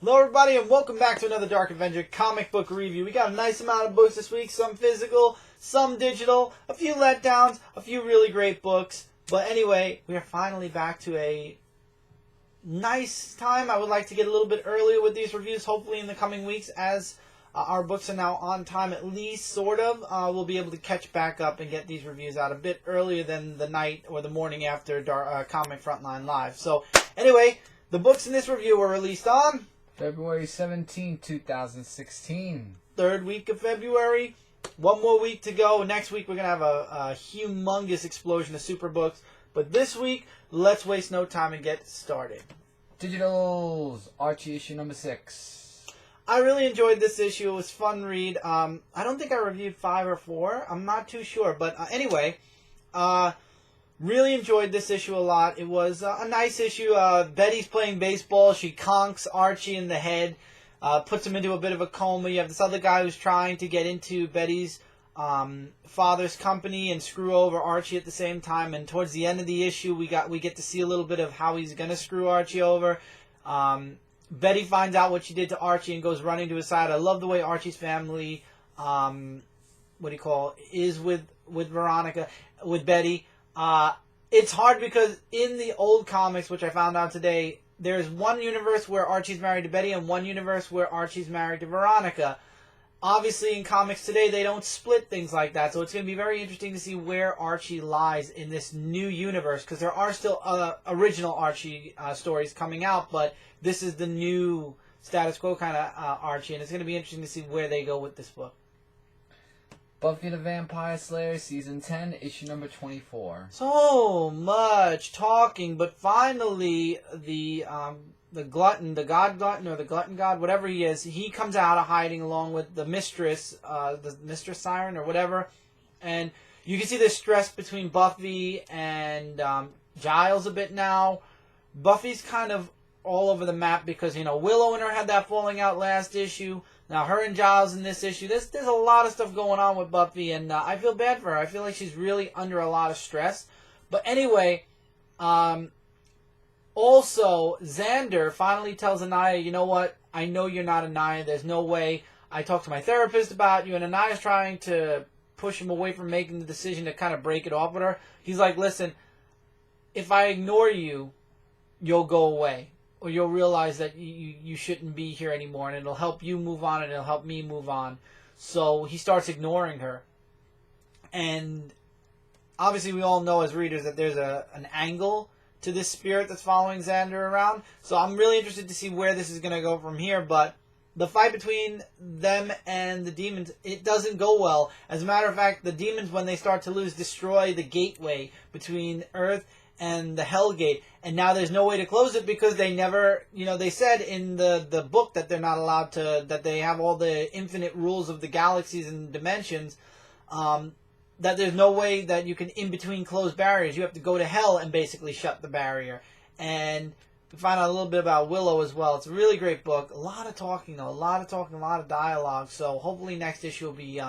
Hello everybody and welcome back to another Dark Avenger comic book review. We got a nice amount of books this week, some physical, some digital, a few letdowns, a few really great books. But anyway, we are finally back to a nice time. I would like to get a little bit earlier with these reviews, hopefully in the coming weeks as our books are now on time at least, sort of. We'll be able to catch back up and get these reviews out a bit earlier than the night or the morning after Comic Frontline Live. So anyway, the books in this review were released on February 17, 2016. Third week of February. One more week to go. Next week we're going to have a humongous explosion of super books. But this week, let's waste no time and get started. Digitals, Archie issue number 6. I really enjoyed this issue. It was a fun read. I don't think I reviewed 5 or 4. I'm not too sure. But anyway, really enjoyed this issue a lot. It was a nice issue. Betty's playing baseball. She conks Archie in the head, puts him into a bit of a coma. You have this other guy who's trying to get into Betty's father's company and screw over Archie at the same time. And towards the end of the issue, we get to see a little bit of how he's going to screw Archie over. Betty finds out what she did to Archie and goes running to his side. I love the way Archie's family, is with Veronica, with Betty. It's hard because in the old comics, which I found out today, there's one universe where Archie's married to Betty and one universe where Archie's married to Veronica. Obviously, in comics today, they don't split things like that, so it's going to be very interesting to see where Archie lies in this new universe, because there are still original Archie stories coming out, but this is the new status quo kind of Archie, and it's going to be interesting to see where they go with this book. Buffy the Vampire Slayer, Season 10, issue number 24. So much talking, but finally the glutton, the god glutton, or the glutton god, whatever he is, he comes out of hiding along with the mistress siren, or whatever, and you can see the stress between Buffy and Giles a bit now. Buffy's kind of all over the map because, Willow and her had that falling out last issue. Now, her and Giles in this issue, there's a lot of stuff going on with Buffy, and I feel bad for her. I feel like she's really under a lot of stress. But anyway, also, Xander finally tells Anaya, you know what? I know you're not Anaya. There's no way. I talked to my therapist about you, and Anaya's trying to push him away from making the decision to kind of break it off with her. He's like, listen, if I ignore you, you'll go away. Or you'll realize that you shouldn't be here anymore, and it'll help you move on, and it'll help me move on. So he starts ignoring her. And obviously we all know as readers that there's an angle to this spirit that's following Xander around. So I'm really interested to see where this is going to go from here. But the fight between them and the demons, it doesn't go well. As a matter of fact, the demons, when they start to lose, destroy the gateway between Earth and the Hellgate, and now there's no way to close it because they never, they said in the book that they're not allowed to, that they have all the infinite rules of the galaxies and dimensions, that there's no way that you can in between close barriers. You have to go to hell and basically shut the barrier. And we find out a little bit about Willow as well. It's a really great book. A lot of talking though, a lot of dialogue. So hopefully next issue will be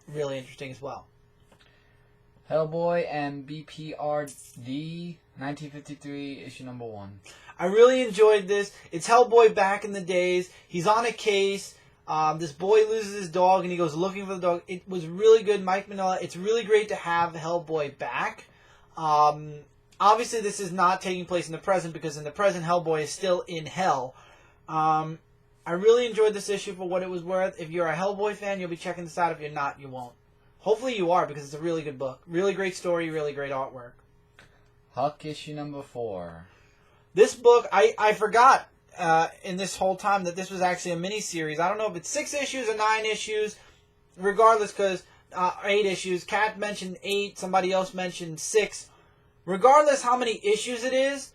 really interesting as well. Hellboy and BPRD, 1953, issue number 1. I really enjoyed this. It's Hellboy back in the days. He's on a case. This boy loses his dog, and he goes looking for the dog. It was really good. Mike Mignola. It's really great to have Hellboy back. Obviously, this is not taking place in the present, because in the present, Hellboy is still in hell. I really enjoyed this issue for what it was worth. If you're a Hellboy fan, you'll be checking this out. If you're not, you won't. Hopefully you are, because it's a really good book. Really great story, really great artwork. Huck issue number 4. This book, I forgot in this whole time that this was actually a mini-series. I don't know if it's 6 issues or 9 issues. Regardless, because 8 issues. Kat mentioned 8. Somebody else mentioned 6. Regardless how many issues it is,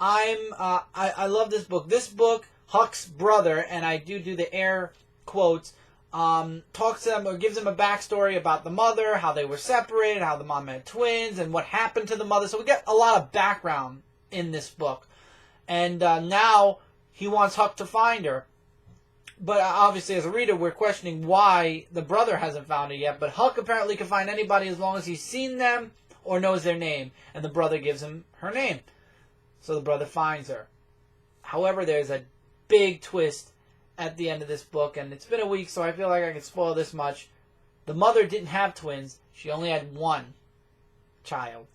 I love this book. This book, Huck's brother, and I do the air quotes, talks to them or gives them a backstory about the mother, how they were separated, how the mom had twins, and what happened to the mother. So we get a lot of background in this book. And now he wants Huck to find her. But obviously, as a reader, we're questioning why the brother hasn't found her yet. But Huck apparently can find anybody as long as he's seen them or knows their name. And the brother gives him her name. So the brother finds her. However, there's a big twist at the end of this book, and it's been a week, so I feel like I can spoil this much. The mother didn't have twins. She only had one child.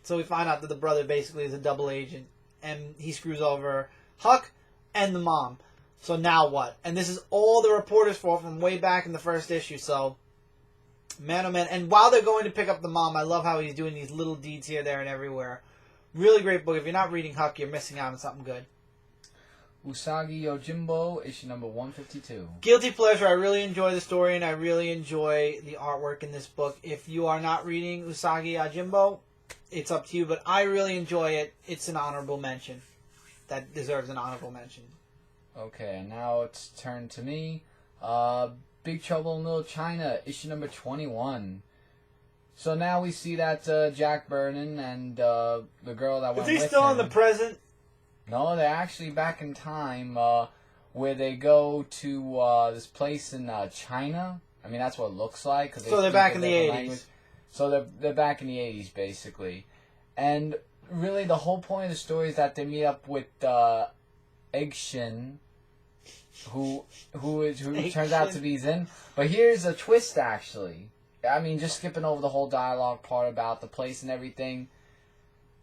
So we find out that the brother basically is a double agent, and he screws over Huck and the mom. So now what? And this is all the reporters for from way back in the first issue, so man oh man. And while they're going to pick up the mom, I love how he's doing these little deeds here, there, and everywhere. Really great book. If you're not reading Huck, you're missing out on something good. Usagi Yojimbo, issue number 152. Guilty pleasure. I really enjoy the story, and I really enjoy the artwork in this book. If you are not reading Usagi Yojimbo, it's up to you, but I really enjoy it. It's an honorable mention. That deserves an honorable mention. Okay, now it's turned to me. Big Trouble in Little China, issue number 21. So now we see that Jack Burton and the girl that went with him... Is he still in the present? No, they're actually back in time, where they go to this place in China. I mean, that's what it looks like. So they're back in the 80s. Language. So they're back in the 80s, basically. And really, the whole point of the story is that they meet up with Eggshin, who turns out to be Zen. But here's a twist, actually. I mean, just skipping over the whole dialogue part about the place and everything.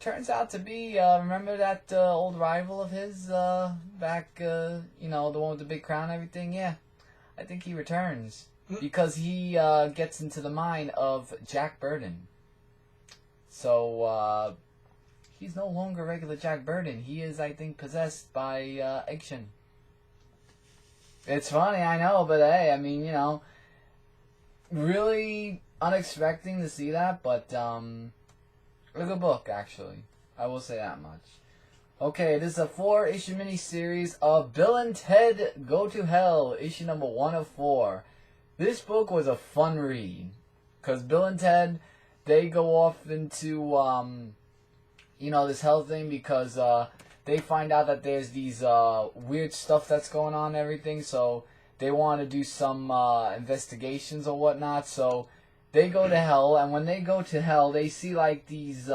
Turns out to be, remember that old rival of his back, the one with the big crown and everything? Yeah, I think he returns. Because he gets into the mind of Jack Burton. So, he's no longer regular Jack Burton. He is, I think, possessed by Eggshin. It's funny, I know, but hey, I mean, really unexpected to see that, but, a good book, actually. I will say that much. Okay, this is a 4-issue miniseries of Bill and Ted Go to Hell, issue number 1 of 4. This book was a fun read, because Bill and Ted, they go off into, this hell thing, because they find out that there's these weird stuff that's going on and everything, so they want to do some investigations or whatnot, so they go to hell, and when they go to hell, they see, like, these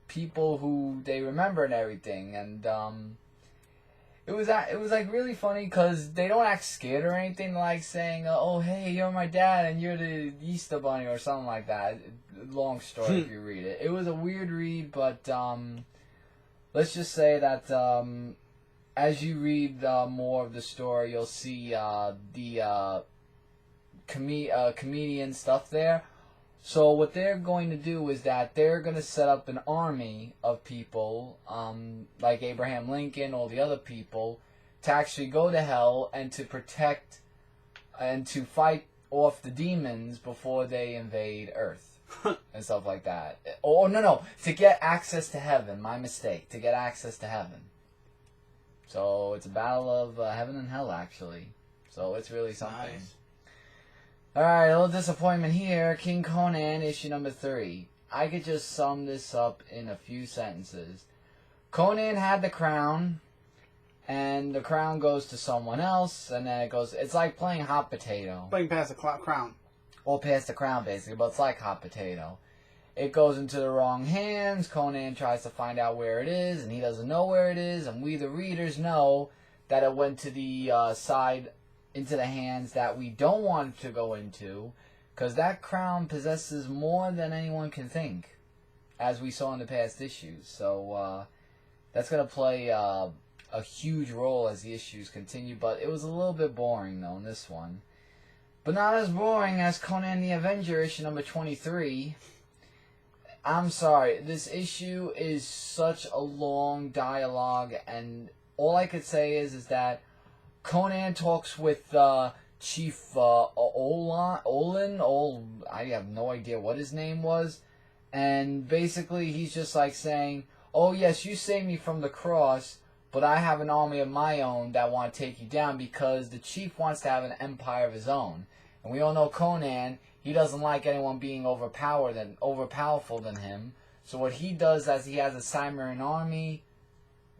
people who they remember and everything, and it was like really funny because they don't act scared or anything, like saying, "Oh, hey, you're my dad and you're the Easter Bunny" or something like that. Long story if you read it. It was a weird read, but let's just say that as you read more of the story, you'll see the comedian stuff there. So what they're going to do is that they're going to set up an army of people, like Abraham Lincoln, all the other people, to actually go to hell and to protect and to fight off the demons before they invade Earth and stuff like that. No, to get access to heaven. My mistake. To get access to heaven. So it's a battle of heaven and hell, actually. So it's really something. Nice. Alright, a little disappointment here. King Conan, issue number 3. I could just sum this up in a few sentences. Conan had the crown, and the crown goes to someone else, and then it's like playing hot potato. Playing past the crown. Or past the crown, basically, but it's like hot potato. It goes into the wrong hands, Conan tries to find out where it is, and he doesn't know where it is, and we, the readers, know that it went to the side into the hands that we don't want it to go into, because that crown possesses more than anyone can think, as we saw in the past issues. So that's going to play a huge role as the issues continue, but it was a little bit boring, though, in this one. But not as boring as Conan the Avenger, issue number 23. I'm sorry, this issue is such a long dialogue, and all I could say is that Conan talks with Chief Olin. I have no idea what his name was. And basically he's just like saying, "Oh yes, you saved me from the cross, but I have an army of my own that want to take you down because the chief wants to have an empire of his own." And we all know Conan, he doesn't like anyone being overpowerful than him. So what he does is he has a Cimmerian army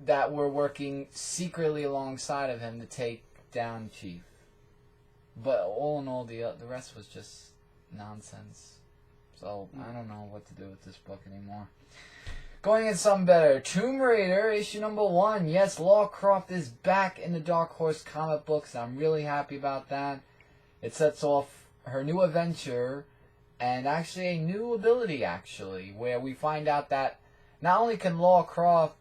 that were working secretly alongside of him to take down Chief. But all in all, the rest was just nonsense. So I don't know what to do with this book anymore. Going in something better. Tomb Raider, issue number 1. Yes, Lara Croft is back in the Dark Horse comic books. I'm really happy about that. It sets off her new adventure and actually a new ability, where we find out that not only can Lara Croft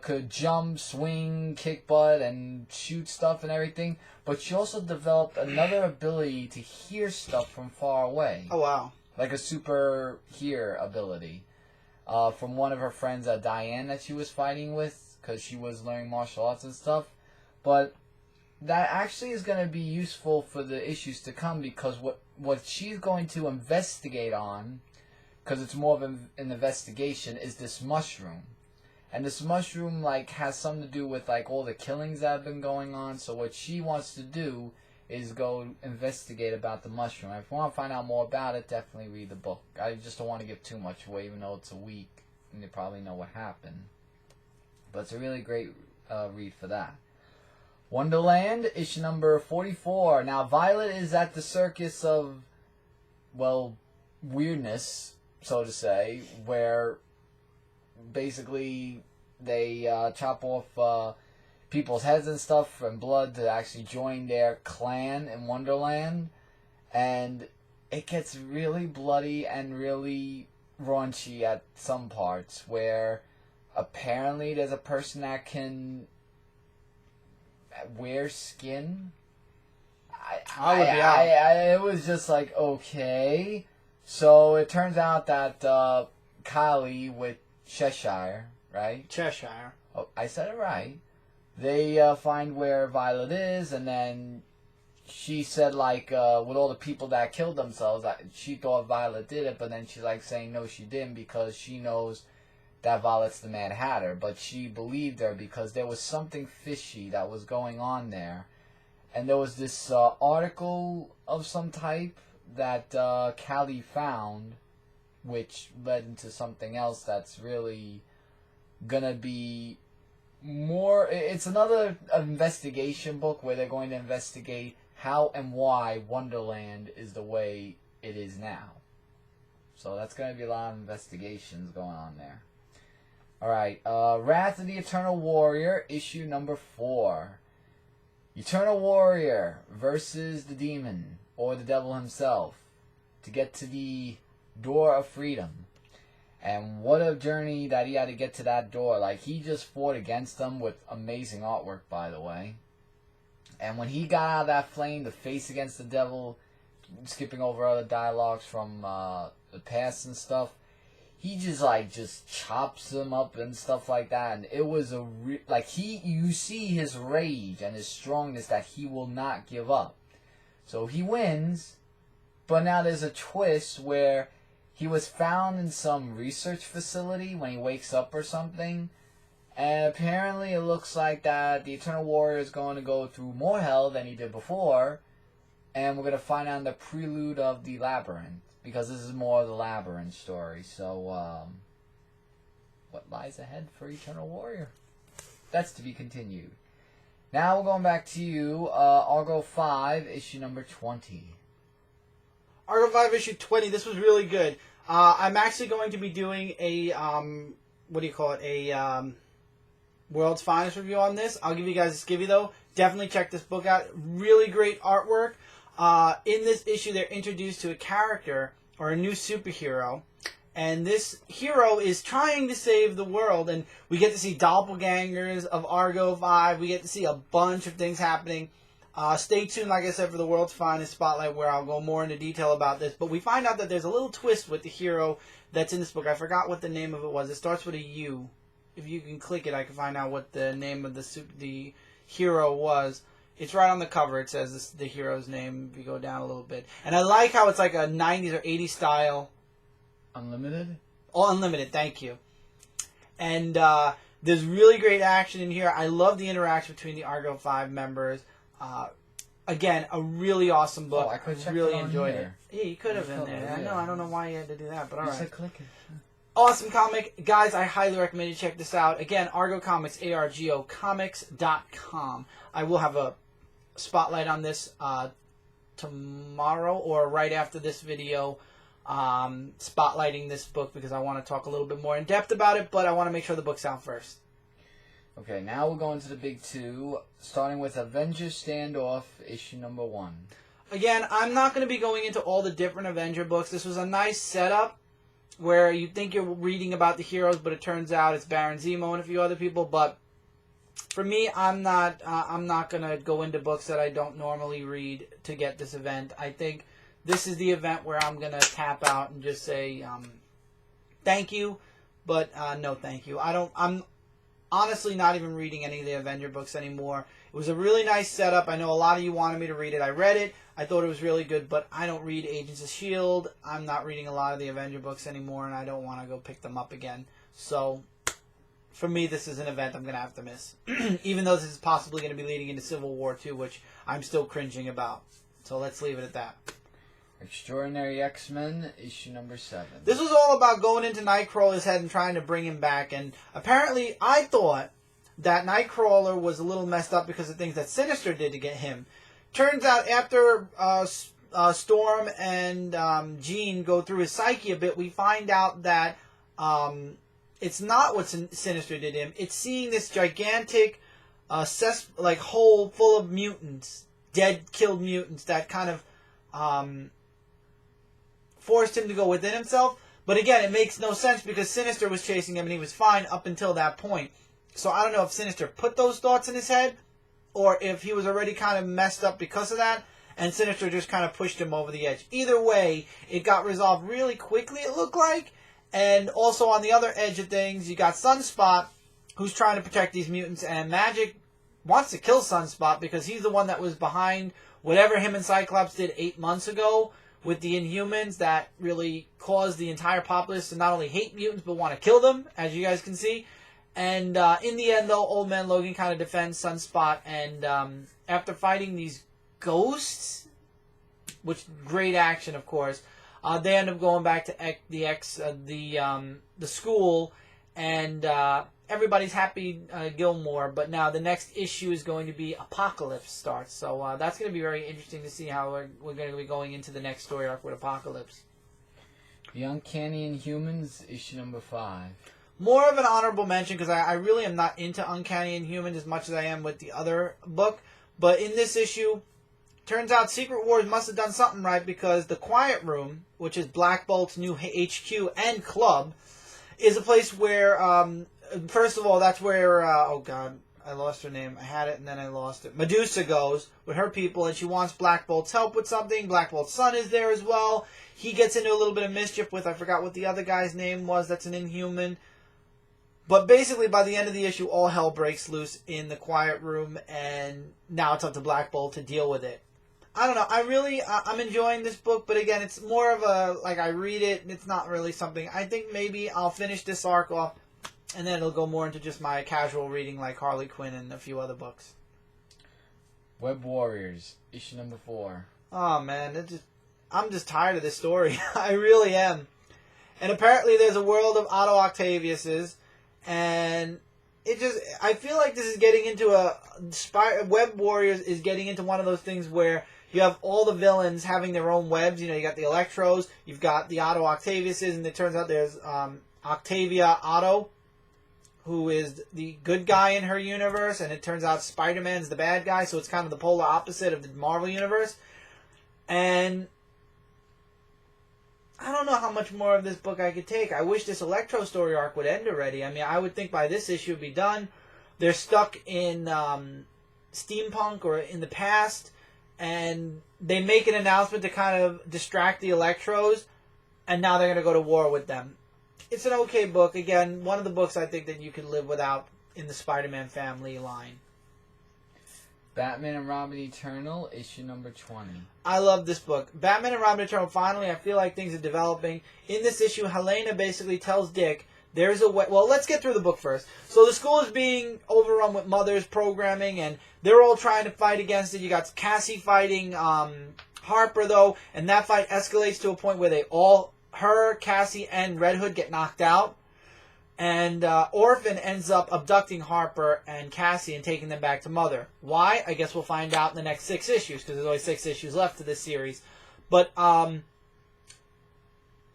could jump, swing, kick butt, and shoot stuff and everything, but she also developed another ability to hear stuff from far away. Oh, wow. Like a super hear ability. From one of her friends, Diane, that she was fighting with, because she was learning martial arts and stuff. But that actually is going to be useful for the issues to come, because what she's going to investigate on, because it's more of an investigation, is this mushroom. And this mushroom, like, has something to do with, like, all the killings that have been going on. So what she wants to do is go investigate about the mushroom. If you want to find out more about it, definitely read the book. I just don't want to give too much away, even though it's a week, and you probably know what happened. But it's a really great read for that. Wonderland, issue number 44. Now, Violet is at the circus of, well, weirdness, so to say, where basically they chop off people's heads and stuff and blood to actually join their clan in Wonderland. And it gets really bloody and really raunchy at some parts, where apparently there's a person that can wear skin. It was just like, okay. So it turns out that Kylie with Cheshire, right? Cheshire. Oh, I said it right. They find where Violet is, and then she said, like, with all the people that killed themselves, she thought Violet did it, but then she's like saying no, she didn't, because she knows that Violet's the Mad Hatter. But she believed her because there was something fishy that was going on there. And there was this article of some type that Callie found, which led into something else that's really gonna be more. It's another investigation book where they're going to investigate how and why Wonderland is the way it is now. So that's going to be a lot of investigations going on there. Alright, Wrath of the Eternal Warrior, issue number 4. Eternal Warrior versus the demon, or the devil himself, to get to the door of freedom. And what a journey that he had to get to that door. Like, he just fought against them with amazing artwork, by the way. And when he got out of that flame, the face against the devil, skipping over other dialogues from the past and stuff, he just chops them up and stuff like that. And it was you see his rage and his strongness, that he will not give up. So he wins, but now there's a twist where he was found in some research facility when he wakes up or something. And apparently it looks like that the Eternal Warrior is going to go through more hell than he did before. And we're going to find out in the prelude of the Labyrinth, because this is more of the Labyrinth story. So, what lies ahead for Eternal Warrior? That's to be continued. Now we're going back to you, Argo 5, issue number 20. Argo 5, issue 20. This was really good. I'm actually going to be doing a, World's Finest review on this. I'll give you guys a skivvy, though. Definitely check this book out. Really great artwork. In this issue, they're introduced to a character, or a new superhero, and this hero is trying to save the world, and we get to see doppelgangers of Argo 5. We get to see a bunch of things happening. Stay tuned, like I said, for the World's Finest Spotlight, where I'll go more into detail about this. But we find out that there's a little twist with the hero that's in this book. I forgot what the name of it was. It starts with a U. If you can click it, I can find out what the name of the hero was. It's right on the cover. It says the hero's name if you go down a little bit. And I like how it's like a 90s or 80s style. Unlimited? Oh, Unlimited, thank you. And there's really great action in here. I love the interaction between the Argo 5 members. Again, a really awesome book. Oh, I could check really it on enjoyed here. it. Yeah, you could have in there. Yeah. I don't know why you had to do that, but all right. Said click it. Awesome comic. Guys, I highly recommend you check this out. Again, Argo Comics, ARGOcomics.com. I will have a spotlight on this tomorrow or right after this video. spotlighting this book because I want to talk a little bit more in depth about it, but I want to make sure the book's out first. Okay, now we're going to the big two, starting with Avengers Standoff, issue number 1. Again, I'm not going to be going into all the different Avenger books. This was a nice setup where you think you're reading about the heroes, but it turns out it's Baron Zemo and a few other people. But for me, I'm not going to go into books that I don't normally read to get this event. I think this is the event where I'm going to tap out and just say thank you, but no thank you. I'm honestly not even reading any of the Avenger books anymore. It was a really nice setup. I know a lot of you wanted me to read it. I read it. I thought it was really good, but I don't read Agents of S.H.I.E.L.D. I'm not reading a lot of the Avenger books anymore, and I don't want to go pick them up again. So, for me, this is an event I'm going to have to miss. Even though this is possibly going to be leading into Civil War 2, which I'm still cringing about. So let's leave it at that. Extraordinary X-Men, issue number 7. This was all about going into Nightcrawler's head and trying to bring him back, and apparently I thought that Nightcrawler was a little messed up because of things that Sinestro did to get him. Turns out after Storm and Jean go through his psyche a bit, we find out that it's not what Sinestro did to him. It's seeing this gigantic hole full of mutants, dead, killed mutants that kind of forced him to go within himself. But again, it makes no sense because Sinestro was chasing him and he was fine up until that point. So I don't know if Sinestro put those thoughts in his head or if he was already kind of messed up because of that and Sinestro just kind of pushed him over the edge. Either way, it got resolved really quickly, it looked like. And also on the other edge of things, you got Sunspot, who's trying to protect these mutants, and Magic wants to kill Sunspot because he's the one that was behind whatever him and Cyclops did 8 months ago with the Inhumans that really caused the entire populace to not only hate mutants but want to kill them, as you guys can see. And in the end, though, Old Man Logan kind of defends Sunspot, and after fighting these ghosts, which great action, of course, they end up going back to the school, and everybody's happy Gilmore. But now the next issue is going to be Apocalypse starts, so that's going to be very interesting to see how we're going to be going into the next story arc with Apocalypse. The Uncanny Inhumans, issue number 5. More of an honorable mention because I really am not into Uncanny Inhumans as much as I am with the other book. But in this issue, turns out Secret Wars must have done something right because the Quiet Room, which is Black Bolt's new HQ and club, is a place where, first of all, that's where, oh god, I lost her name. I had it and then I lost it. Medusa goes with her people and she wants Black Bolt's help with something. Black Bolt's son is there as well. He gets into a little bit of mischief with, I forgot what the other guy's name was, that's an Inhuman. But basically, by the end of the issue, all hell breaks loose in the Quiet Room, and now it's up to Black Bolt to deal with it. I don't know. I'm enjoying this book, but again, it's more of a, like, I read it, and it's not really something. I think maybe I'll finish this arc off, and then it'll go more into just my casual reading, like Harley Quinn and a few other books. Web Warriors, issue number 4. Oh, man, I'm just tired of this story. I really am. And apparently there's a world of Otto Octaviuses, and I feel like this is getting into Web Warriors is getting into one of those things where you have all the villains having their own webs. You know, you got the Electros, you've got the Otto Octaviuses, and it turns out there's Octavia Otto, who is the good guy in her universe, and it turns out Spider-Man's the bad guy, so it's kind of the polar opposite of the Marvel universe. And I don't know how much more of this book I could take. I wish this Electro story arc would end already. I mean, I would think by this issue it would be done. They're stuck in steampunk or in the past, and they make an announcement to kind of distract the Electros, and now they're going to go to war with them. It's an okay book. Again, one of the books I think that you could live without in the Spider-Man family line. Batman and Robin Eternal, issue number 20. I love this book. Batman and Robin Eternal, finally, I feel like things are developing. In this issue, Helena basically tells Dick, there's a way... Well, let's get through the book first. So the school is being overrun with mothers programming, and they're all trying to fight against it. You got Cassie fighting Harper, though, and that fight escalates to a point where her, Cassie, and Red Hood get knocked out. And Orphan ends up abducting Harper and Cassie and taking them back to Mother. Why? I guess we'll find out in the next 6 issues, because there's only 6 issues left to this series. But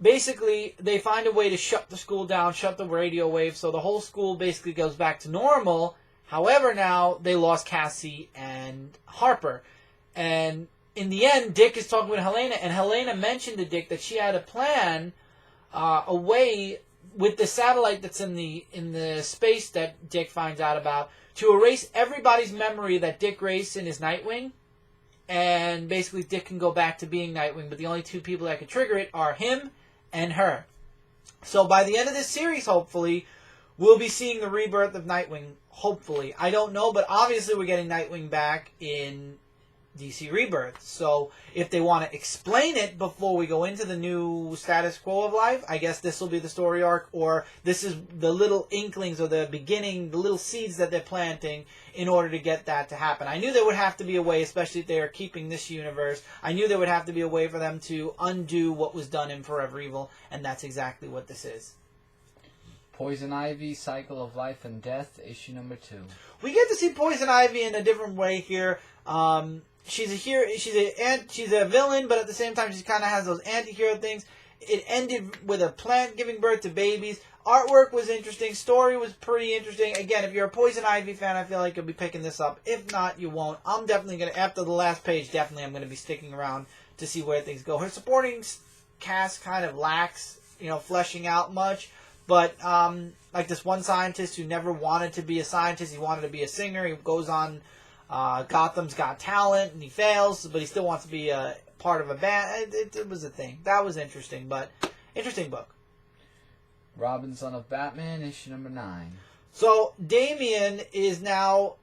basically, they find a way to shut the school down, shut the radio wave, so the whole school basically goes back to normal. However, now they lost Cassie and Harper. And in the end, Dick is talking with Helena, and Helena mentioned to Dick that she had a plan, a way with the satellite that's in the space that Dick finds out about, to erase everybody's memory that Dick Grayson is Nightwing. And basically, Dick can go back to being Nightwing, but the only two people that can trigger it are him and her. So by the end of this series, hopefully, we'll be seeing the rebirth of Nightwing. Hopefully. I don't know, but obviously we're getting Nightwing back in DC Rebirth. So if they want to explain it before we go into the new status quo of life, I guess this will be the story arc, or this is the little inklings or the beginning, the little seeds that they're planting in order to get that to happen. I knew there would have to be a way, especially if they are keeping this universe, I knew there would have to be a way for them to undo what was done in Forever Evil, and that's exactly what this is. Poison Ivy, Cycle of Life and Death, issue number 2. We get to see Poison Ivy in a different way here. She's a hero. She's a villain, but at the same time, she kind of has those anti-hero things. It ended with a plant giving birth to babies. Artwork was interesting. Story was pretty interesting. Again, if you're a Poison Ivy fan, I feel like you'll be picking this up. If not, you won't. I'm definitely going to, after the last page, I'm going to be sticking around to see where things go. Her supporting cast kind of lacks, fleshing out much. But, like this one scientist who never wanted to be a scientist, he wanted to be a singer. He goes on Gotham's Got Talent, and he fails, but he still wants to be a part of a band. It was a thing. That was interesting, but interesting book. Robin, Son of Batman, issue number 9. So, Damian is now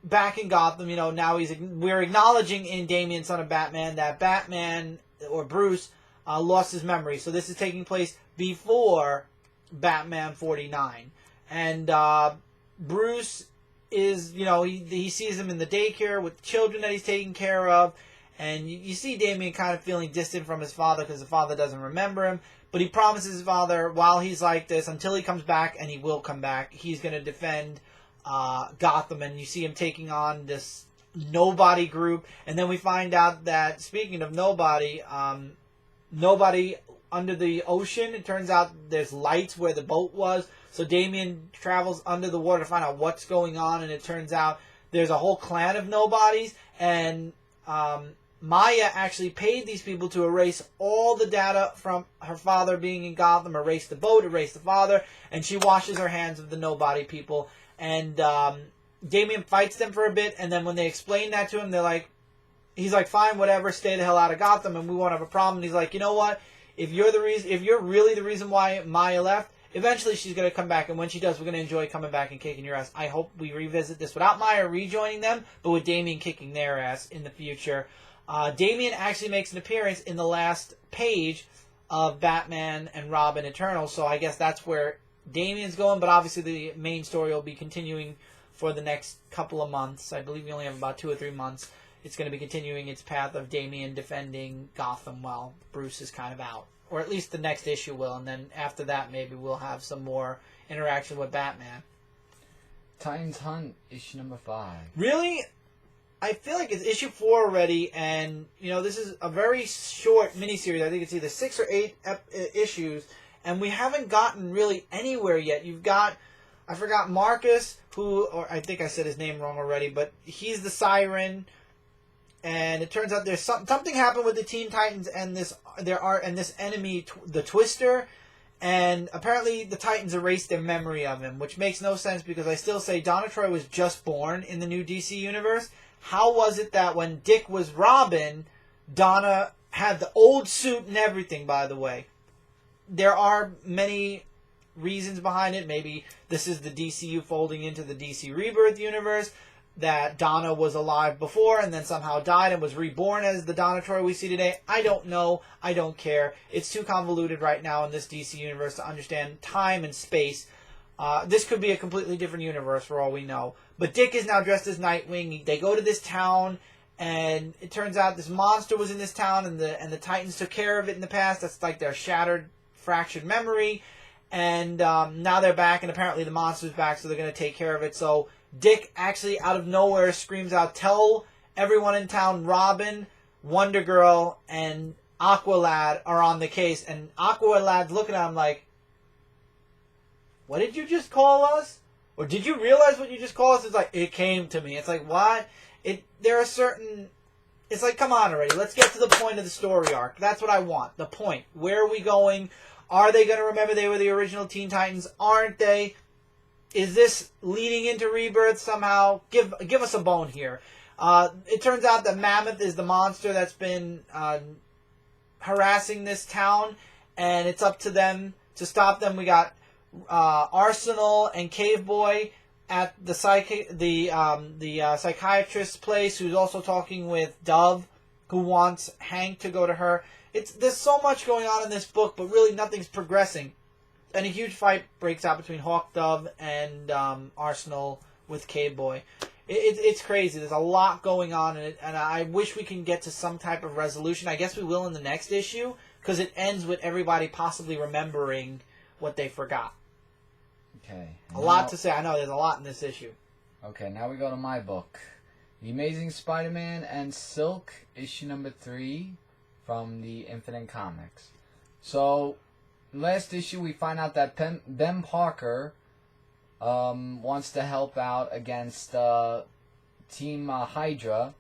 back in Gotham. Now we're acknowledging in Damian, Son of Batman, that Batman, or Bruce, lost his memory. So this is taking place before Batman 49. And Bruce is, he sees him in the daycare with children that he's taking care of. And you see Damian kind of feeling distant from his father because the father doesn't remember him. But he promises his father, while he's like this, until he comes back, and he will come back, he's going to defend Gotham. And you see him taking on this nobody group. And then we find out that, speaking of nobody, nobody under the ocean, it turns out there's lights where the boat was. So Damian travels under the water to find out what's going on. And it turns out there's a whole clan of nobodies. And Maya actually paid these people to erase all the data from her father being in Gotham, erase the boat, erase the father, and she washes her hands of the nobody people. And Damian fights them for a bit, and then when they explain that to him, he's like, fine, whatever, stay the hell out of Gotham, and we won't have a problem. And he's like, you know what? If you're really the reason why Maya left, eventually she's going to come back, and when she does, we're going to enjoy coming back and kicking your ass. I hope we revisit this without Maya rejoining them, but with Damian kicking their ass in the future. Damian actually makes an appearance in the last page of Batman and Robin Eternal, so I guess that's where Damian's going, but obviously the main story will be continuing for the next couple of months. I believe we only have about 2 or 3 months. It's going to be continuing its path of Damian defending Gotham while Bruce is kind of out. Or at least the next issue will, and then after that maybe we'll have some more interaction with Batman. Titans Hunt, issue number 5. Really? I feel like it's issue 4 already, and, this is a very short miniseries. I think it's either 6 or 8 issues, and we haven't gotten really anywhere yet. You've got, I forgot Marcus, or I think I said his name wrong already, but he's the Siren, and it turns out there's something happened with the Teen Titans and this enemy, the Twister, and apparently the Titans erased their memory of him, which makes no sense because I still say Donna Troy was just born in the new DC universe. How was it that when Dick was Robin, Donna had the old suit and everything, by the way? There are many reasons behind it. Maybe this is the DCU folding into the DC Rebirth universe, that Donna was alive before and then somehow died and was reborn as the Donna Troy we see today. I don't know. I don't care. It's too convoluted right now in this DC universe to understand time and space. This could be a completely different universe for all we know. But Dick is now dressed as Nightwing. They go to this town, and it turns out this monster was in this town, and the Titans took care of it in the past. That's like their shattered, fractured memory. And now they're back, and apparently the monster's back, so they're going to take care of it. So Dick actually, out of nowhere, screams out, tell everyone in town Robin, Wonder Girl, and Aqualad are on the case, and Aqualad's looking at him like, what did you just call us? Or did you realize what you just called us? It's like, it came to me. It's like, what? There are certain... It's like, come on already. Let's get to the point of the story arc. That's what I want. The point. Where are we going? Are they going to remember they were the original Teen Titans? Aren't they? Is this leading into Rebirth somehow? Give us a bone here. It turns out that Mammoth is the monster that's been harassing this town, and it's up to them to stop them. We got Arsenal and Cave Boy at the psychiatrist's place, who's also talking with Dove, who wants Hank to go to her. There's so much going on in this book, but really nothing's progressing. And a huge fight breaks out between Hawk, Dove, and Arsenal with Cave Boy. It's crazy. There's a lot going on in it, and I wish we can get to some type of resolution. I guess we will in the next issue, because it ends with everybody possibly remembering what they forgot. Okay. A lot to say. I know there's a lot in this issue. Okay, now we go to my book. The Amazing Spider-Man and Silk, issue number 3 from the Infinite Comics. So, last issue we find out that Ben Parker wants to help out against Team Hydra.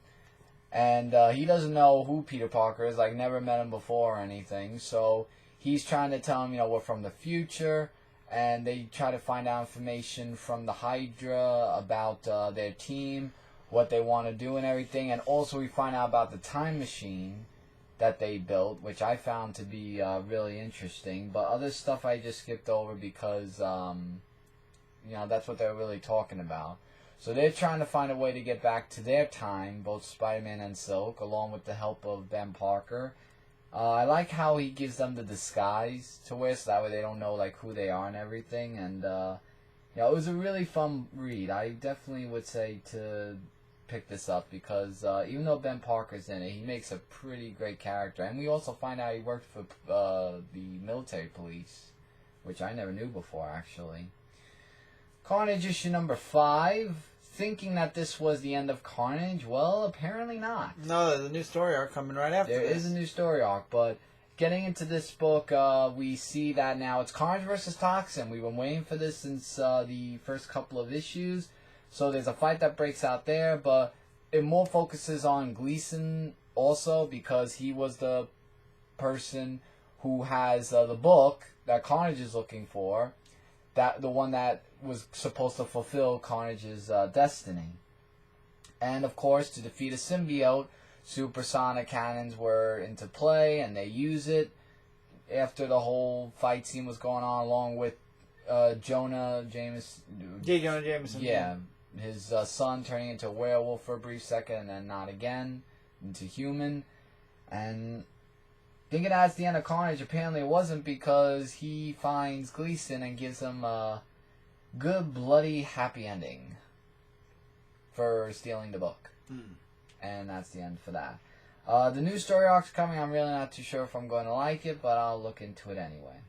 And he doesn't know who Peter Parker is, like never met him before or anything. So, he's trying to tell him, we're from the future. And they try to find out information from the Hydra about their team, what they want to do and everything. And also we find out about the time machine that they built, which I found to be really interesting. But other stuff I just skipped over because, that's what they're really talking about. So they're trying to find a way to get back to their time, both Spider-Man and Silk, along with the help of Ben Parker. I like how he gives them the disguise to wear, so that way they don't know who they are and everything. And it was a really fun read. I definitely would say to pick this up because even though Ben Parker's in it, he makes a pretty great character. And we also find out he worked for the military police, which I never knew before actually. Carnage issue number 5. Thinking that this was the end of Carnage, well, apparently not. No, there's a new story arc coming right after There is a new story arc, but getting into this book, we see that now it's Carnage versus Toxin. We've been waiting for this since the first couple of issues. So there's a fight that breaks out there, but it more focuses on Gleason also because he was the person who has the book that Carnage is looking for. The one that was supposed to fulfill Carnage's destiny. And of course, to defeat a symbiote, supersonic cannons were into play, and they use it after the whole fight scene was going on, along with Jonah Jameson. J. Jonah Jameson. Yeah, his son turning into a werewolf for a brief second, and then not again, into human. And thinking that's the end of Carnage, apparently it wasn't, because he finds Gleason and gives him a good, bloody, happy ending for stealing the book. And that's the end for that. The new story arc's coming. I'm really not too sure if I'm going to like it, but I'll look into it anyway.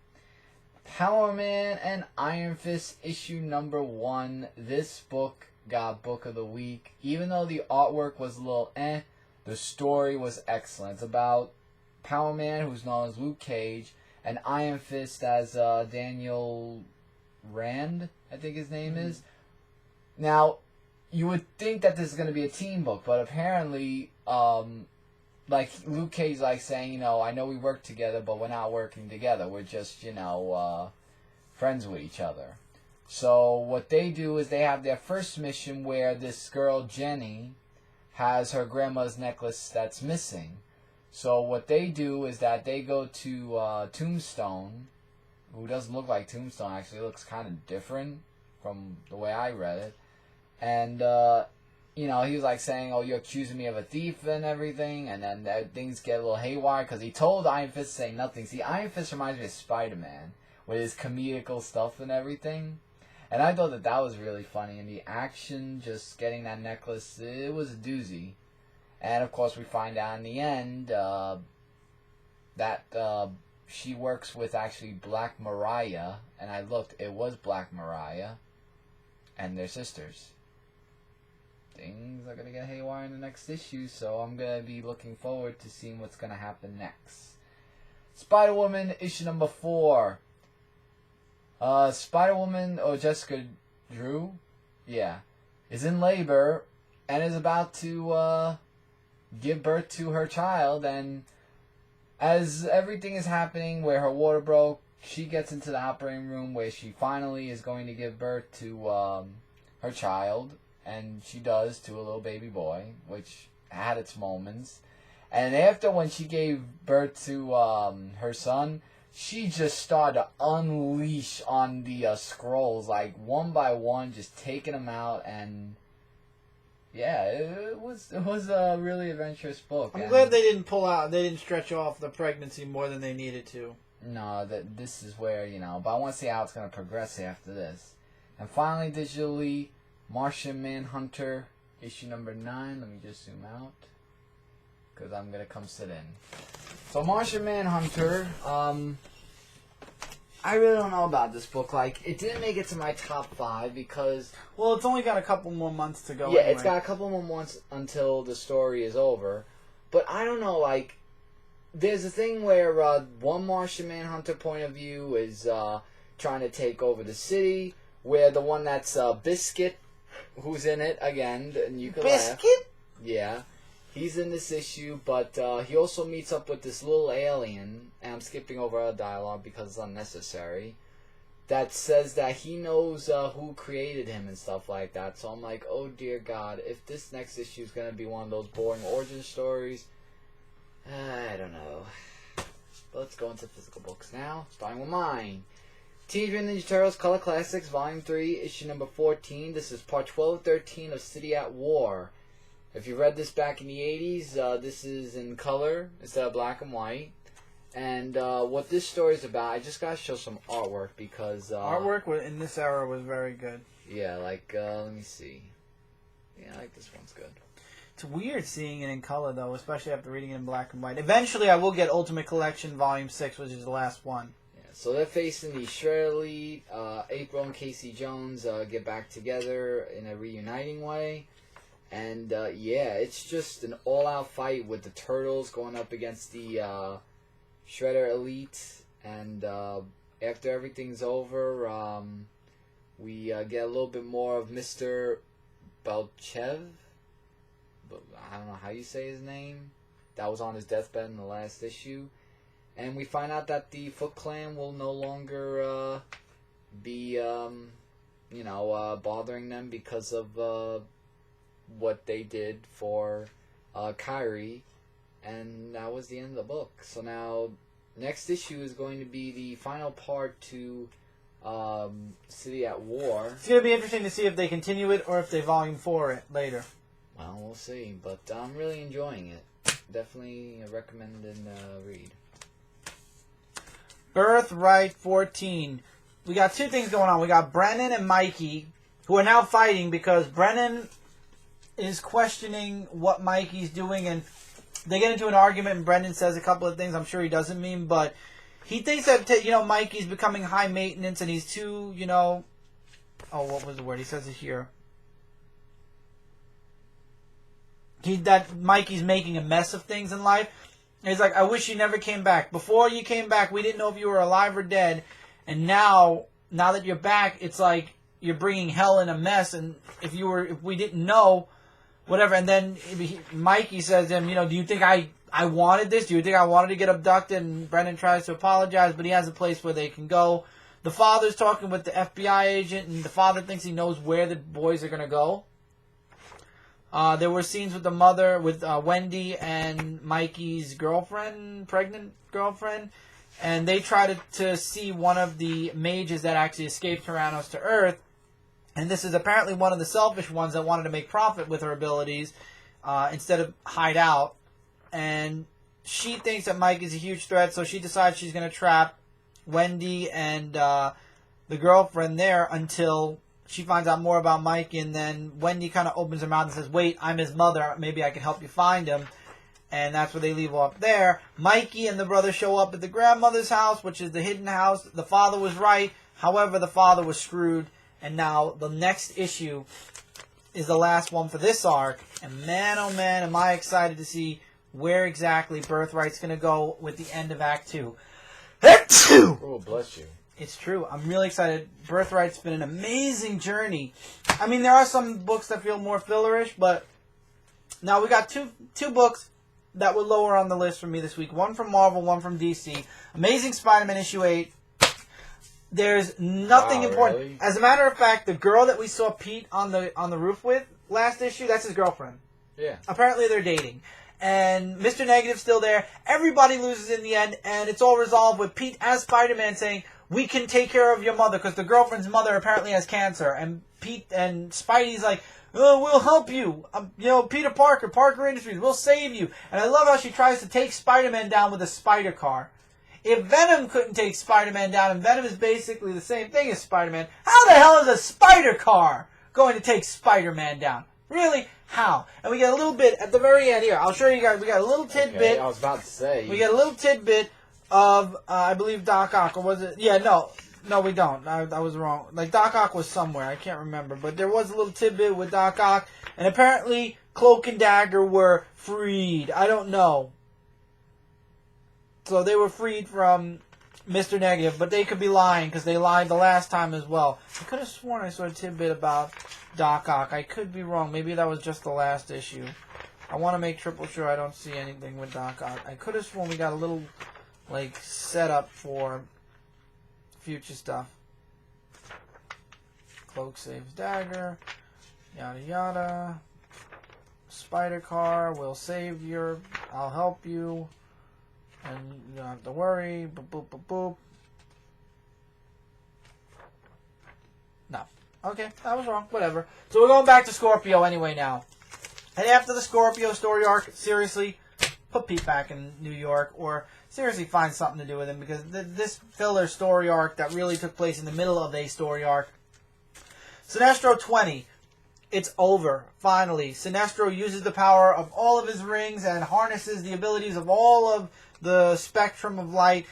Powerman and Ironfist issue number 1. This book got Book of the Week. Even though the artwork was a little the story was excellent. It's about Powerman, who's known as Luke Cage, and Iron Fist as Daniel Rand, I think his name is. Now, you would think that this is going to be a team book, but apparently, Luke Cage saying, I know we work together, but we're not working together. We're just, friends with each other. So what they do is they have their first mission where this girl, Jenny, has her grandma's necklace that's missing. So what they do is that they go to Tombstone, who doesn't look like Tombstone, actually. It looks kind of different from the way I read it. And, he was saying, you're accusing me of a thief and everything. And then things get a little haywire because he told Iron Fist to say nothing. See, Iron Fist reminds me of SpiderMan with his comedical stuff and everything. And I thought that was really funny. And the action, just getting that necklace, it was a doozy. And, of course, we find out in the end that she works with, actually, Black Mariah. And I looked, it was Black Mariah. And they're sisters. Things are going to get haywire in the next issue, so I'm going to be looking forward to seeing what's going to happen next. Spider-Woman issue number 4. Spider-Woman, or Jessica Drew, is in labor and is about to give birth to her child. And as everything is happening, where her water broke, she gets into the operating room where she finally is going to give birth to her child, and she does, to a little baby boy, which had its moments. And after, when she gave birth to her son, she just started to unleash on the Skrulls, like one by one, just taking them out. And yeah, it was a really adventurous book. I'm glad they didn't pull out, they didn't stretch off the pregnancy more than they needed to. No, this is where, but I want to see how it's going to progress after this. And finally, digitally, Martian Manhunter, issue number 9. Let me just zoom out, because I'm going to come sit in. So, Martian Manhunter, I really don't know about this book. Like, it didn't make it to my top 5 because... Well, it's only got a couple more months to go. Yeah, anyway. It's got a couple more months until the story is over. But I don't know, like... There's a thing where one Martian Manhunter point of view is trying to take over the city, where the one that's Biscuit, who's in it again, and you can laugh. Yeah, he's in this issue, but he also meets up with this little alien, and I'm skipping over our dialogue because it's unnecessary, that says that he knows who created him and stuff like that. So I'm like, oh dear God, if this next issue is going to be one of those boring origin stories, I don't know. Let's go into physical books now, starting with mine. Teenage Mutant Ninja Turtles Color Classics, Volume 3, issue number 14. This is part 12 and 13 of City at War. If you read this back in the 80s, this is in color instead of black and white. And what this story is about, I just got to show some artwork because... artwork in this era was very good. Yeah, like, let me see. Yeah, I like this one's good. It's weird seeing it in color, though, especially after reading it in black and white. Eventually, I will get Ultimate Collection Volume 6, which is the last one. Yeah, so they're facing the Shredder Elite. April and Casey Jones get back together in a reuniting way. And, yeah, it's just an all-out fight with the Turtles going up against the Shredder Elite. And after everything's over, we get a little bit more of Mr. Belchev. I don't know how you say his name. That was on his deathbed in the last issue. And we find out that the Foot Clan will no longer be, bothering them because of what they did for Kyrie. And that was the end of the book. So now, next issue is going to be the final part to City at War. It's going to be interesting to see if they continue it or if they Volume 4 it later. Well, we'll see, but I'm really enjoying it. Definitely a recommended read. Birthright 14. We got two things going on. We got Brennan and Mikey, who are now fighting because Brennan is questioning what Mikey's doing, and they get into an argument, and Brennan says a couple of things I'm sure he doesn't mean, but he thinks that, Mikey's becoming high maintenance, and he's too, what was the word? He says it here. That Mikey's making a mess of things in life. And he's like, I wish you never came back. Before you came back, we didn't know if you were alive or dead. And now that you're back, it's like you're bringing hell in a mess. And if we didn't know, whatever. And then Mikey says to him, do you think I wanted this? Do you think I wanted to get abducted? And Brennan tries to apologize, but he has a place where they can go. The father's talking with the FBI agent, and the father thinks he knows where the boys are going to go. There were scenes with the mother, with Wendy and Mikey's girlfriend, pregnant girlfriend, and they tried to see one of the mages that actually escaped Tyrannos to Earth, and this is apparently one of the selfish ones that wanted to make profit with her abilities instead of hide out, and she thinks that Mike is a huge threat, so she decides she's going to trap Wendy and the girlfriend there until she finds out more about Mike, and then Wendy kind of opens her mouth and says, wait, I'm his mother, maybe I can help you find him. And that's where they leave off there. Mikey and the brother show up at the grandmother's house, which is the hidden house. The father was right. However, the father was screwed. And now the next issue is the last one for this arc. And man, oh man, am I excited to see where exactly Birthright's going to go with the end of Act 2. Oh, bless you. It's true. I'm really excited. Birthright's been an amazing journey. I mean, there are some books that feel more fillerish, but now we got two books that were lower on the list for me this week. One from Marvel, one from DC. Amazing Spider-Man issue 8. There's nothing important. Really? As a matter of fact, the girl that we saw Pete on the roof with last issue, that's his girlfriend. Yeah. Apparently they're dating. And Mr. Negative's still there. Everybody loses in the end, and it's all resolved with Pete as Spider-Man saying, "We can take care of your mother," because the girlfriend's mother apparently has cancer. And Pete and Spidey's like, "Oh, we'll help you. Peter Parker Industries, we'll save you." And I love how she tries to take Spider-Man down with a spider car. If Venom couldn't take Spider-Man down, and Venom is basically the same thing as Spider-Man, how the hell is a spider car going to take Spider-Man down? Really? How? And we get a little bit at the very end here. I'll show you guys. We got a little tidbit. Okay, I was about to say. We get a little tidbit of, I believe, Doc Ock. Or was it? Yeah, no, we don't. I was wrong. Like, Doc Ock was somewhere. I can't remember. But there was a little tidbit with Doc Ock. And apparently, Cloak and Dagger were freed. I don't know. So they were freed from Mr. Negative. But they could be lying, because they lied the last time as well. I could have sworn I saw a tidbit about Doc Ock. I could be wrong. Maybe that was just the last issue. I want to make triple sure I don't see anything with Doc Ock. I could have sworn we got a little, like, setup for future stuff. Cloak saves Dagger. Yada yada. Spider car will save your... I'll help you. And you don't have to worry. Boop, boop, boop, boop. No. Okay, that was wrong. Whatever. So we're going back to Scorpio anyway now. And after the Scorpio story arc, seriously, put Pete back in New York, or seriously find something to do with him, because this filler story arc that really took place in the middle of a story arc. Sinestro 20. It's over, finally. Sinestro uses the power of all of his rings and harnesses the abilities of all of the spectrum of light.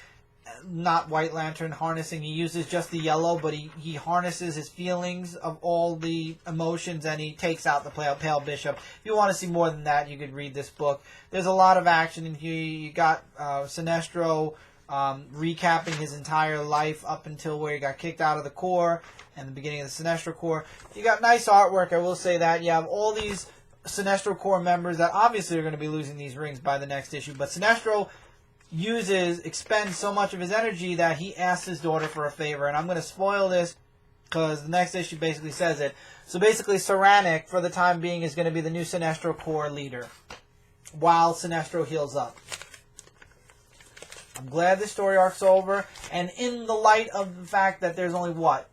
Not White Lantern harnessing, he uses just the yellow, but he harnesses his feelings of all the emotions, and he takes out the Pale Bishop. If you want to see more than that, you could read this book. There's a lot of action in here. You got Sinestro recapping his entire life up until where he got kicked out of the Corps and the beginning of the Sinestro Corps. You got nice artwork, I will say that. You have all these Sinestro Corps members that obviously are going to be losing these rings by the next issue, but Sinestro expends so much of his energy that he asks his daughter for a favor. And I'm going to spoil this because the next issue basically says it. So basically, Saranic, for the time being, is going to be the new Sinestro Corps leader while Sinestro heals up. I'm glad this story arc's over. And in the light of the fact that there's only what?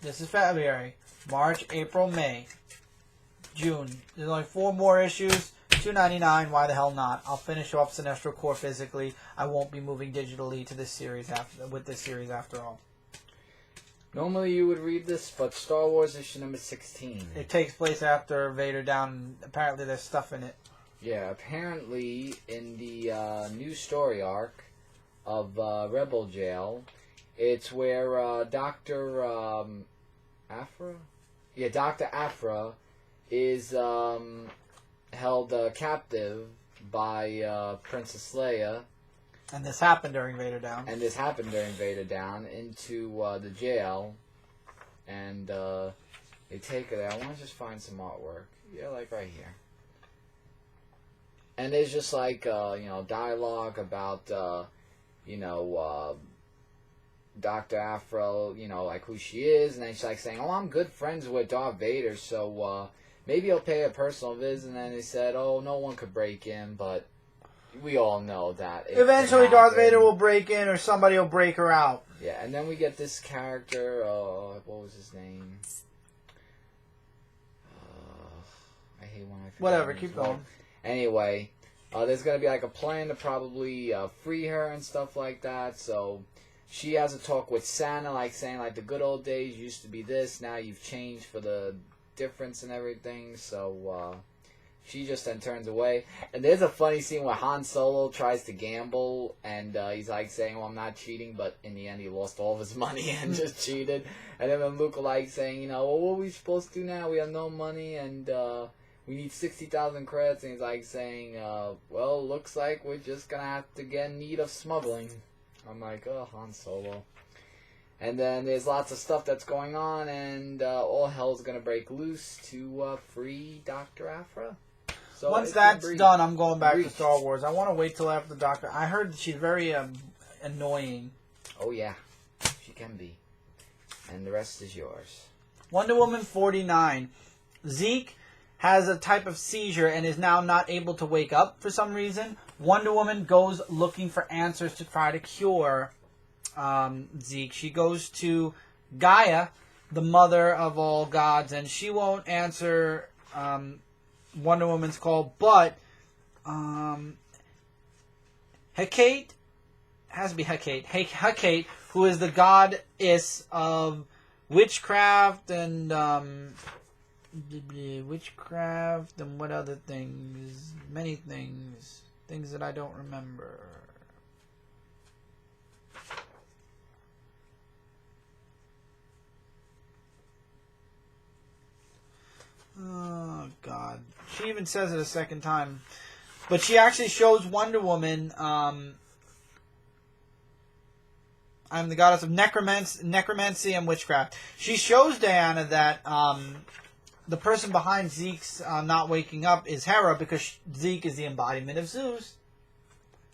This is February. March, April, May, June. There's only 4 more issues. $2.99. Why the hell not? I'll finish off Sinestro Corps physically. I won't be moving digitally to this series after all. Normally you would read this, but Star Wars issue number 16. It takes place after Vader Down, and apparently there's stuff in it. Yeah, apparently in the new story arc of Rebel Jail, it's where Dr. Aphra? Yeah, Dr. Aphra is held captive by Princess Leia. And this happened during Vader Down. Into the jail. And they take her there. I want to just find some artwork. Yeah, like right here. And there's just like, dialogue about, Dr. Afro, like who she is. And then she's like saying, oh, I'm good friends with Darth Vader, so, maybe I'll pay a personal visit. And then they said, oh, no one could break in, but we all know that. Eventually Darth Vader will break in, or somebody will break her out. Yeah, and then we get this character, what was his name? I hate when I forget. Whatever, keep going. Anyway, there's going to be like a plan to probably free her and stuff like that, so she has a talk with Santa, like saying like the good old days used to be this, now you've changed for the difference and everything, so she just then turns away. And there's a funny scene where Han Solo tries to gamble, and he's like saying, well, I'm not cheating, but in the end he lost all of his money and just cheated. And then Luke like saying, well, what are we supposed to do now? We have no money, and we need 60,000 credits. And he's like saying, well, looks like we're just gonna have to get in need of smuggling. I'm like, oh, Han Solo. And then there's lots of stuff that's going on, and all hell's gonna break loose to free Dr. Aphra. So once that's done, I'm going back to Star Wars. I want to wait till after the Doctor. I heard that she's very annoying. Oh yeah, she can be. And the rest is yours. Wonder Woman 49. Zeke has a type of seizure and is now not able to wake up for some reason. Wonder Woman goes looking for answers to try to cure Zeke. She goes to Gaia, the mother of all gods, and she won't answer Wonder Woman's call, but Hecate, has to be Hecate. Hecate, who is the goddess of witchcraft and what other things? Many things that I don't remember. Oh, God. She even says it a second time. But she actually shows Wonder Woman, I'm the goddess of necromancy and witchcraft. She shows Diana that the person behind Zeke's not waking up is Hera, because Zeke is the embodiment of Zeus.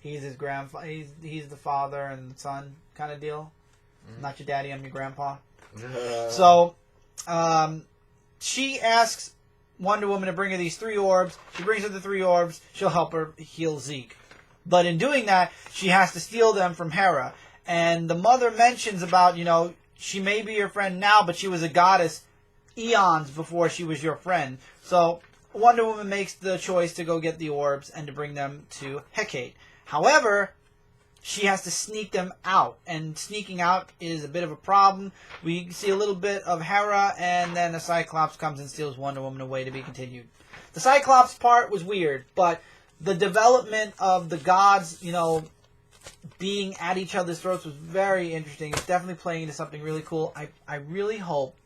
He's his grandfather. He's the father and son kind of deal. Mm-hmm. Not your daddy, I'm your grandpa. So, she asks Wonder Woman to bring her these 3 orbs. She brings her the 3 orbs. She'll help her heal Zeke. But in doing that, she has to steal them from Hera. And the mother mentions about, she may be your friend now, but she was a goddess eons before she was your friend. So Wonder Woman makes the choice to go get the orbs and to bring them to Hecate. However, she has to sneak them out, and sneaking out is a bit of a problem. We see a little bit of Hera, and then the Cyclops comes and steals Wonder Woman away, to be continued. The Cyclops part was weird, but the development of the gods, being at each other's throats was very interesting. It's definitely playing into something really cool. I really hope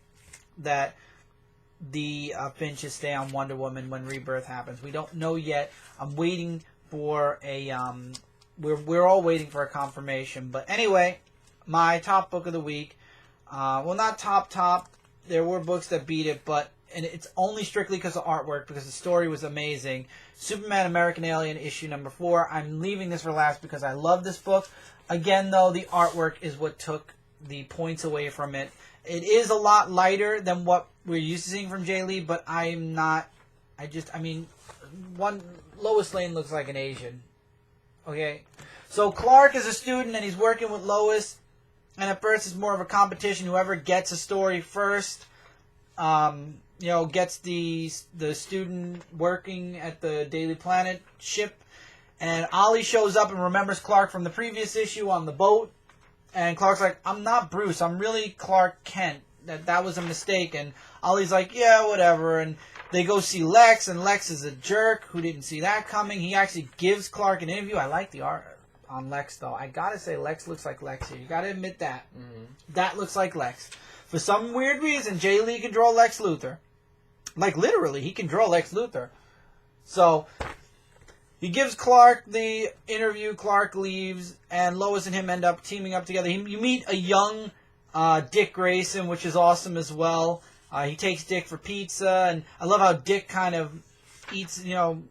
that the Finches stay on Wonder Woman when Rebirth happens. We don't know yet. I'm waiting for a... We're all waiting for a confirmation. But anyway, my top book of the week. Well, not top. There were books that beat it, and it's only strictly because of artwork, because the story was amazing. Superman American Alien issue number 4. I'm leaving this for last because I love this book. Again, though, the artwork is what took the points away from it. It is a lot lighter than what we're used to seeing from Jay Lee, but Lois Lane looks like an Asian. Okay? So Clark is a student and he's working with Lois, and at first it's more of a competition. Whoever gets a story first, gets the student working at the Daily Planet ship. And Ollie shows up and remembers Clark from the previous issue on the boat. And Clark's like, I'm not Bruce. I'm really Clark Kent. That was a mistake. And Ollie's like, yeah, whatever. And they go see Lex, and Lex is a jerk who didn't see that coming. He actually gives Clark an interview. I like the art on Lex, though. I gotta say, Lex looks like Lex here. You gotta admit that. Mm-hmm. That looks like Lex. For some weird reason, Jay Lee can draw Lex Luthor. Like, literally, he can draw Lex Luthor. So... he gives Clark the interview, Clark leaves, and Lois and him end up teaming up together. You meet a young Dick Grayson, which is awesome as well. He takes Dick for pizza, and I love how Dick kind of eats, kind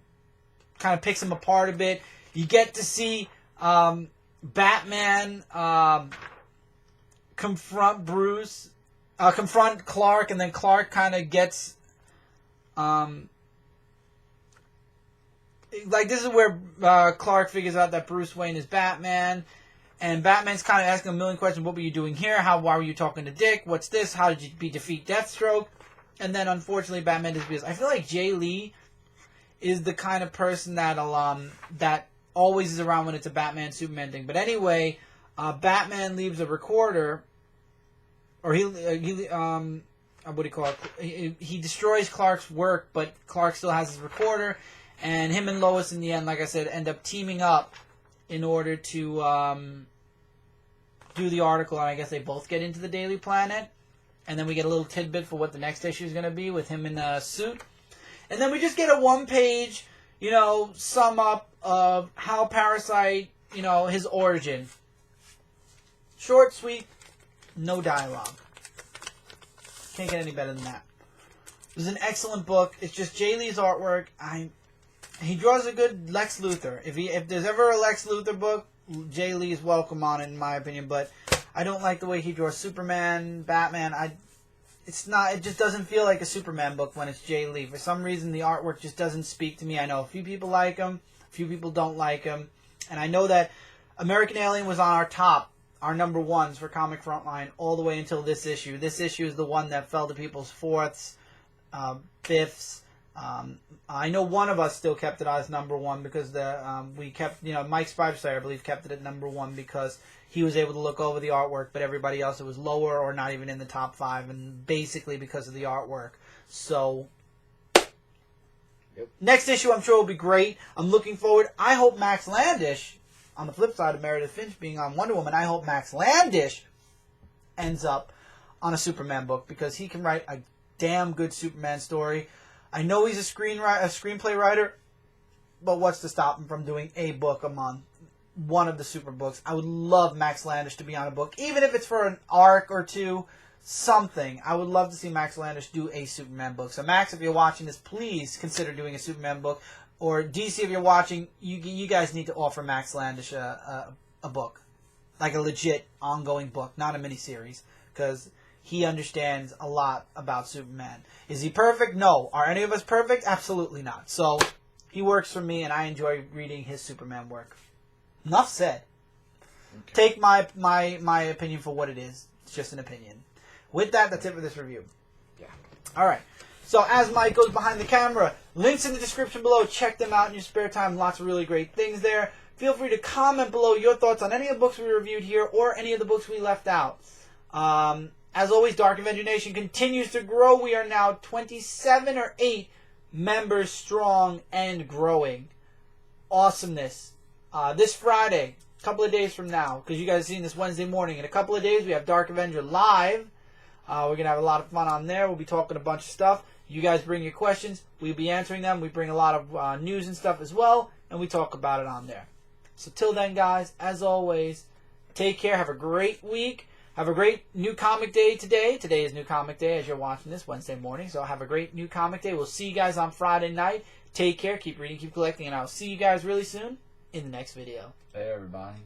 of picks him apart a bit. You get to see Batman confront Clark, and then Clark kind of gets... this is where Clark figures out that Bruce Wayne is Batman, and Batman's kind of asking a million questions. What were you doing here? Why were you talking to Dick? What's this? How did you defeat Deathstroke? And then, unfortunately, Batman disappears. I feel like Jay Lee is the kind of person that always is around when it's a Batman-Superman thing. But anyway, Batman leaves a recorder, or what do you call it? He destroys Clark's work, but Clark still has his recorder. And him and Lois, in the end, like I said, end up teaming up in order to do the article. And I guess they both get into the Daily Planet. And then we get a little tidbit for what the next issue is going to be with him in a suit. And then we just get a one-page, sum up of how Parasite, his origin. Short, sweet, no dialogue. Can't get any better than that. It was an excellent book. It's just Jay Lee's artwork. He draws a good Lex Luthor. If there's ever a Lex Luthor book, Jay Lee is welcome on it, in my opinion. But I don't like the way he draws Superman, Batman. It just doesn't feel like a Superman book when it's Jay Lee. For some reason, the artwork just doesn't speak to me. I know a few people like him, a few people don't like him, and I know that American Alien was on our number ones for Comic Frontline all the way until this issue. This issue is the one that fell to people's fourths, fifths. I know one of us still kept it as number one because we kept, Mike Spiderslayer, I believe, kept it at number one because he was able to look over the artwork, but everybody else, it was lower or not even in the top 5, and basically because of the artwork. So, Next issue I'm sure will be great. I'm looking forward. I hope Max Landish, on the flip side of Meredith Finch being on Wonder Woman, I hope Max Landish ends up on a Superman book because he can write a damn good Superman story. I know he's a screenplay writer, but what's to stop him from doing a book a month? One of the super books. I would love Max Landish to be on a book, even if it's for an arc or two, something. I would love to see Max Landish do a Superman book. So Max, if you're watching this, please consider doing a Superman book. Or DC, if you're watching, you guys need to offer Max Landish a book. Like a legit ongoing book, not a miniseries. Because he understands a lot about Superman. Is he perfect? No. Are any of us perfect? Absolutely not. So he works for me, and I enjoy reading his Superman work. Enough said. Okay. Take my opinion for what it is. It's just an opinion. With that, that's it for this review. Yeah. All right. So as Mike goes behind the camera, links in the description below. Check them out in your spare time. Lots of really great things there. Feel free to comment below your thoughts on any of the books we reviewed here or any of the books we left out. As always, Dark Avenger Nation continues to grow. We are now 27 or 8 members strong and growing. Awesomeness. This Friday, a couple of days from now, because you guys are seeing this Wednesday morning, in a couple of days we have Dark Avenger Live. We're going to have a lot of fun on there. We'll be talking a bunch of stuff. You guys bring your questions. We'll be answering them. We bring a lot of news and stuff as well, and we talk about it on there. So till then, guys, as always, take care. Have a great week. Have a great new comic day today. Today is new comic day as you're watching this Wednesday morning. So have a great new comic day. We'll see you guys on Friday night. Take care. Keep reading, keep collecting, and I'll see you guys really soon in the next video. Hey, everybody.